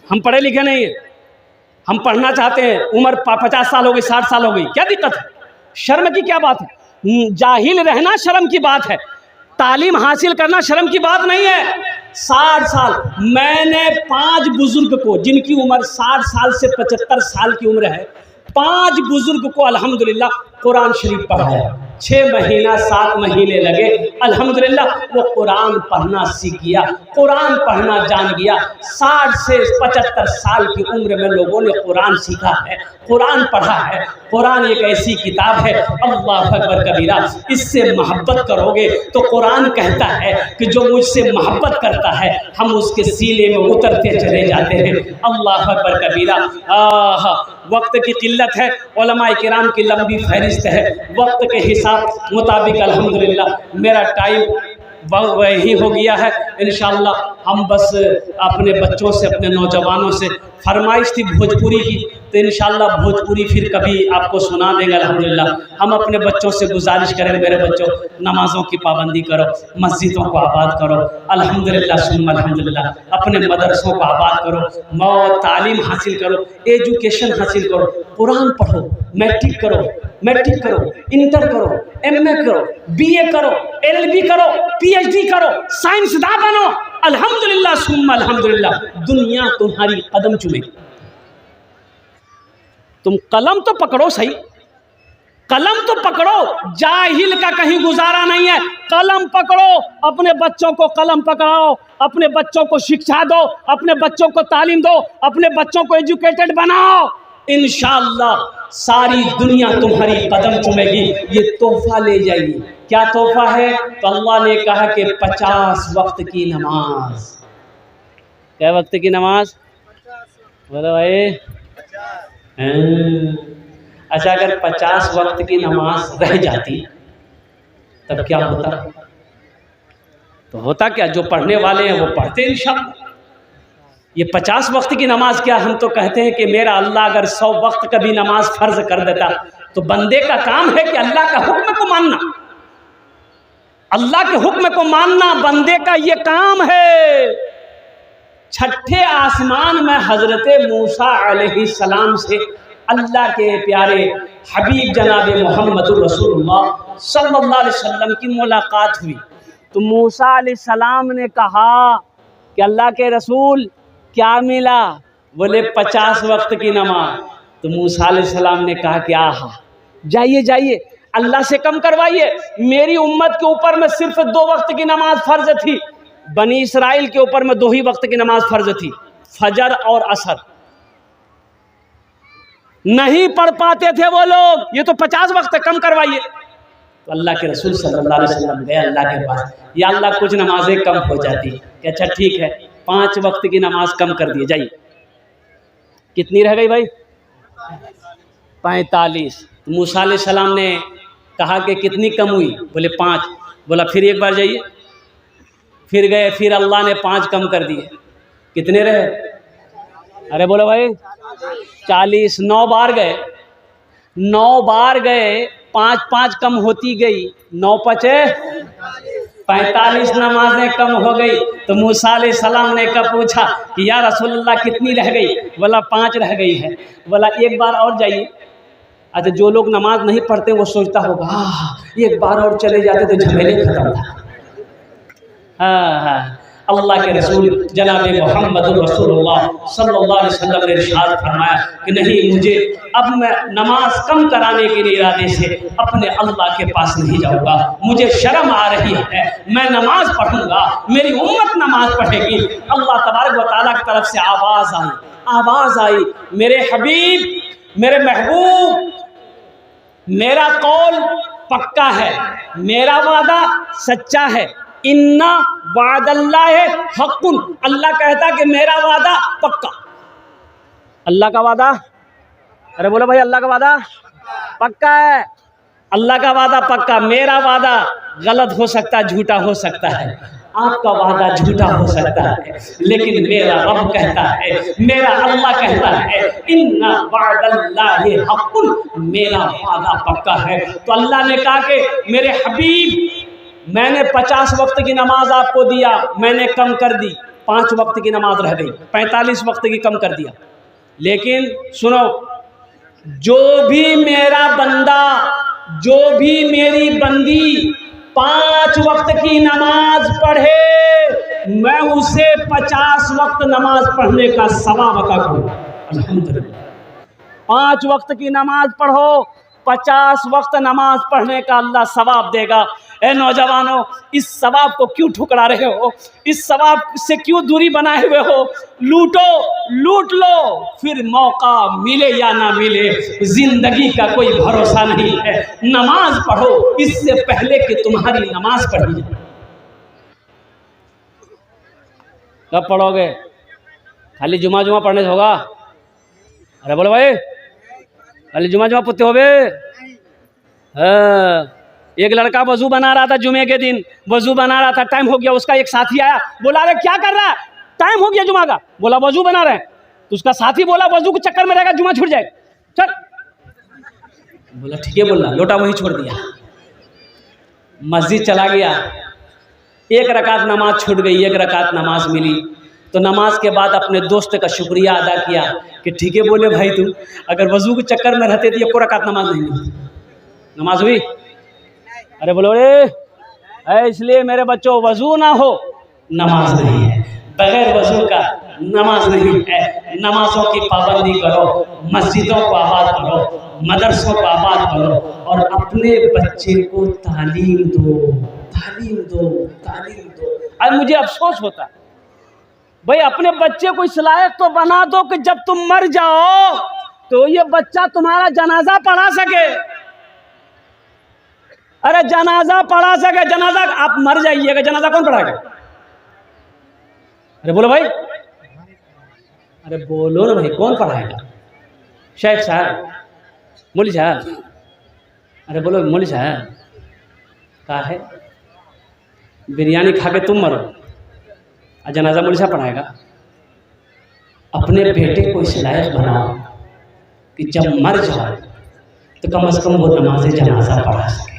ہم پڑھے لکھے نہیں ہیں، ہم پڑھنا چاہتے ہیں، عمر 50 سال ہو گئی، 60 سال ہو گئی، کیا دقت ہے؟ شرم کی کیا بات ہے؟ جاہل رہنا شرم کی بات ہے، تعلیم حاصل کرنا شرم کی بات نہیں ہے۔ 60 سال میں نے 5 بزرگ کو جن کی عمر 60 سال سے 75 سال کی عمر ہے، 5 بزرگ کو الحمدللہ قرآن شریف پڑھایا، 6 مہینہ 7 مہینے لگے، الحمدللہ وہ قرآن پڑھنا سیکھ گیا، قرآن پڑھنا جان گیا۔ 60 سے 75 سال کی عمر میں لوگوں نے قرآن سیکھا ہے، قرآن پڑھا ہے۔ قرآن ایک ایسی کتاب ہے، اللہ اکبر کبیرہ، اس سے محبت کرو گے تو قرآن کہتا ہے کہ جو مجھ سے محبت کرتا ہے ہم اس کے سینے میں اترتے چلے جاتے ہیں۔ اللہ اکبر کبیرہ۔ وقت کی قلت ہے، علماء کرام کی لمبی فہرست ہے، وقت کے حساب مطابق الحمدللہ میرا ٹائم وہی ہو گیا ہے۔ انشاءاللہ ہم بس اپنے بچوں سے، اپنے نوجوانوں سے، فرمائش تھی بھوجپوری کی، تو انشاءاللہ بھوجپوری پھر کبھی آپ کو سنا دیں گے الحمدللہ۔ ہم اپنے بچوں سے گزارش کریں، میرے بچوں نمازوں کی پابندی کرو، مسجدوں کو آباد کرو، الحمدللہ ثم الحمدللہ، اپنے مدرسوں کو آباد کرو، تعلیم حاصل کرو، ایجوکیشن حاصل کرو، قرآن پڑھو، میٹرک کرو، انٹر کرو، ایم اے کرو، بی اے کرو، LLB کرو، PhD کرو، سائنسداں بنو، الحمدللہ ثم الحمدللہ، دنیا تمہاری قدم چومے گی۔ تم قلم تو پکڑو صحیح، قلم تو پکڑو، جاہل کا کہیں گزارا نہیں ہے، قلم پکڑو، اپنے بچوں کو قلم پکڑاؤ، اپنے بچوں کو شکشا دو، اپنے بچوں کو تعلیم دو، اپنے بچوں کو ایجوکیٹڈ بناؤ، انشاءاللہ ساری دنیا تمہاری قدم چومے گی۔ یہ تحفہ لے جائیے۔ کیا تحفہ ہے؟ تو اللہ نے کہا کہ 50 وقت کی نماز۔ کیا وقت کی نماز؟ بولو بھائی۔ اچھا اگر 50 وقت کی نماز رہ جاتی تب کیا ہوتا؟ تو ہوتا کیا؟ جو پڑھنے والے ہیں وہ پڑھتے انشاءاللہ۔ یہ 50 وقت کی نماز کیا، ہم تو کہتے ہیں کہ میرا اللہ اگر 100 وقت کا بھی نماز فرض کر دیتا تو بندے کا کام ہے کہ اللہ کا حکم کو ماننا، اللہ کے حکم کو ماننا بندے کا یہ کام ہے۔ 6ٹھے آسمان میں حضرت موسیٰ علیہ السلام سے اللہ کے پیارے حبیب جناب محمد رسول اللہ صلی اللہ علیہ وسلم کی ملاقات ہوئی، تو موسیٰ علیہ السلام نے کہا کہ اللہ کے رسول کیا ملا؟ بولے 50 وقت کی نماز۔ تو موسیٰ علیہ السلام نے کہا کہ آہا، جائیے اللہ سے کم کروائیے، میری امت کے اوپر میں صرف 2 وقت کی نماز فرض تھی، بنی اسرائیل کے اوپر میں 2 ہی وقت کی نماز فرض تھی، فجر اور عصر، نہیں پڑھ پاتے تھے وہ لوگ، یہ تو 50 وقت کم کروائیے۔ تو اللہ کے رسول صلی اللہ علیہ وسلم گئے اللہ کے پاس، یا اللہ کچھ نمازیں کم ہو جاتی، کہ اچھا ٹھیک ہے 5 وقت کی نماز کم کر دیے، جائیے۔ کتنی رہ گئی بھائی؟ 45۔ موسیٰ علیہ السلام نے کہا کہ کتنی کم ہوئی؟ بولے 5۔ بولا پھر ایک بار جائیے، پھر گئے، پھر اللہ نے 5 کم کر دیے، کتنے رہے؟ ارے بولو بھائی 40۔ 9 بار گئے، 9 بار گئے، 5 کم ہوتی گئی، 9 پچے 45 نمازیں کم ہو گئی۔ تو موسیٰ علیہ السلام نے کہا پوچھا کہ یا رسول اللہ کتنی رہ گئی؟ بولا 5 رہ گئی ہے۔ بولا ایک بار اور جائیے۔ اچھا جو لوگ نماز نہیں پڑھتے وہ سوچتا ہوگا ایک بار اور چلے جاتے تو جھمیلے ختم تھا۔ اللہ کے رسول جناب محمد رسول اللہ صلی اللہ علیہ وسلم نے ارشاد فرمایا کہ نہیں، مجھے اب میں نماز کم کرانے کے ارادے سے اپنے اللہ کے پاس نہیں جاؤں گا، مجھے شرم آ رہی ہے، میں نماز پڑھوں گا، میری امت نماز پڑھے گی۔ اللہ تبارک و تعالیٰ کی طرف سے آواز آئی، میرے حبیب، میرے محبوب، میرا قول پکا ہے، میرا وعدہ سچا ہے، اِنَّ وعد اللہ حق، اللہ کہتا کہ میرا وعدہ پکا۔ اللہ کا وعدہ، ارے بولو بھائی اللہ کا وعدہ پکا ہے، اللہ کا وعدہ پکا، میرا وعدہ غلط ہو سکتا ہے، جھوٹا ہو سکتا ہے، آپ کا وعدہ جھوٹا ہو سکتا ہے، لیکن میرا رب کہتا ہے، میرا اللہ کہتا ہے اِنَّ وعد اللہ حق، میرا وعدہ پکا ہے۔ تو اللہ نے کہا کہ میرے حبیب، میں نے 50 وقت کی نماز آپ کو دیا، میں نے کم کر دی، 5 وقت کی نماز رہ گئی، 45 وقت کی کم کر دیا. لیکن سنو، جو بھی میرا بندہ، جو بھی میری بندی 5 وقت کی نماز پڑھے، میں اسے 50 وقت نماز پڑھنے کا ثواب عطا کروں. الحمدللہ. 5 وقت کی نماز پڑھو، 50 وقت نماز پڑھنے کا اللہ ثواب دے گا. اے نوجوانوں، اس ثواب کو کیوں ٹھکرا رہے ہو؟ اس ثواب سے کیوں دوری بنائے ہوئے ہو؟ لوٹو، لوٹ لو، پھر موقع ملے یا نہ ملے، زندگی کا کوئی بھروسہ نہیں ہے. نماز پڑھو اس سے پہلے کہ تمہاری نماز پڑھی جائے. کب پڑھو گے؟ خالی جمعہ پڑھنے سے ہوگا؟ ارے بولو بھائی، خالی جمعہ پڑھتے ہو بے؟ ہاں. ایک لڑکا وضو بنا رہا تھا جمعے کے دن، وضو بنا رہا تھا، ٹائم ہو گیا. اس کا ایک ساتھی آیا، بولا ارے کیا کر رہا ہے؟ ٹائم ہو گیا جمعہ کا. بولا وضو بنا رہے ہیں. تو اس کا ساتھی بولا وضو کے چکر میں رہے گا، جمعہ چھوٹ جائے. چل. بولا ٹھیک ہے، بولا لوٹا وہیں چھوڑ دیا. مسجد چلا گیا. 1 رکعت نماز چھوٹ گئی، 1 رکعت نماز ملی. تو نماز کے بعد اپنے دوست کا شکریہ ادا کیا کہ ٹھیک ہے بولے بھائی، تم اگر وضو کے چکر میں رہتے تو 1 رکعت نماز نہیں ملتی. نماز ہوئی؟ ارے بولو رے، اس لیے میرے بچوں وضو نہ ہو نماز نہیں ہے، بغیر وضو کا نماز نہیں ہے. نمازوں کی پابندی کرو، مسجدوں کو آباد کرو، مدرسوں کو آباد کرو، اور اپنے بچے کو تعلیم دو، تعلیم دو، تعلیم دو. آج مجھے افسوس ہوتا ہے بھائی، اپنے بچے کو اس لائق تو بنا دو کہ جب تم مر جاؤ تو یہ بچہ تمہارا جنازہ پڑھا سکے. ارے جنازہ پڑھا سکے. جنازہ آپ مر جائیے گا، جنازہ کون پڑھائے گا؟ ارے بولو بھائی، ارے بولو نا بھائی، کون پڑھائے گا؟ شیخ صاحب، مولوی صاحب؟ ارے بولو مولوی صاحب. کہا ہے بریانی کھا کے تم مرو، جنازہ مولوی صاحب پڑھائے گا؟ اپنے بیٹے کو اس لائق بناؤ کہ جب مر جاؤ تو کم از کم وہ نماز جنازہ پڑھا سکے.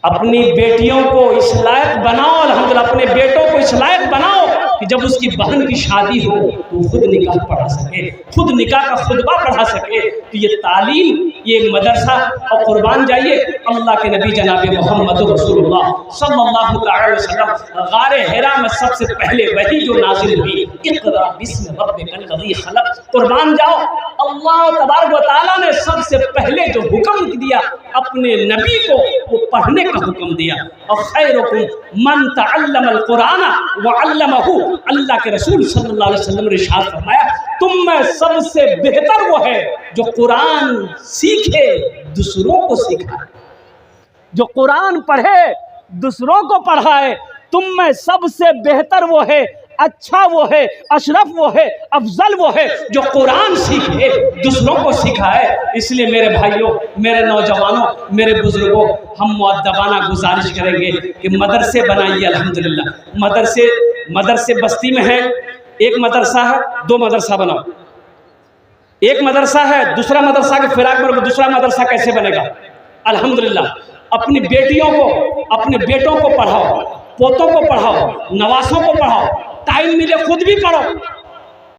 اپنی بیٹیوں کو اس لائق بناؤ، الحمدللہ اپنے بیٹوں کو اس لائق بناؤ کہ جب اس کی بہن کی شادی ہو تو خود نکاح پڑھا سکے، خود نکاح کا خطبہ پڑھا سکے. تو یہ تعلیم، یہ مدرسہ. اور قربان جائیے، اللہ کے نبی جناب محمد رسول اللہ صلی اللہ تعالی وسلم غار حرا میں سب سے پہلے وحی جو نازل ہوئی، اقرا بسم ربک الذی خلق. قربان جاؤ، اللہ تبارک و تعالیٰ نے سب سے پہلے جو حکم دیا اپنے نبی کو، وہ پڑھنے کا حکم دیا. اور خیرکم من تعلم القرآن وعلمہ. اللہ کے رسول صلی اللہ علیہ وسلم نے ارشاد فرمایا، تم میں سب سے بہتر وہ ہے جو قرآن سیکھے، دوسروں کو سکھائے. جو قرآن پڑھے، دوسروں کو پڑھائے. تم میں سب سے بہتر وہ ہے، اچھا وہ ہے، اشرف وہ ہے، افضل وہ ہے جو قرآن سیکھے، دوسروں کو سکھائے. اس لیے میرے بھائیوں، میرے نوجوانوں، میرے بزرگوں، ہم مؤدبانہ گزارش کریں گے کہ مدرسے بنائیے. الحمدللہ مدرسے بستی میں ہیں. ایک مدرسہ ہے، 2 مدرسہ بناؤ. ایک مدرسہ ہے، دوسرا مدرسہ کے فراق میں دوسرا مدرسہ کیسے بنے گا؟ الحمدللہ اپنی بیٹیوں کو، اپنے بیٹوں کو پڑھاؤ، پوتوں کو پڑھاؤ، نواسوں کو پڑھاؤ. ٹائم ملے خود بھی پڑھو.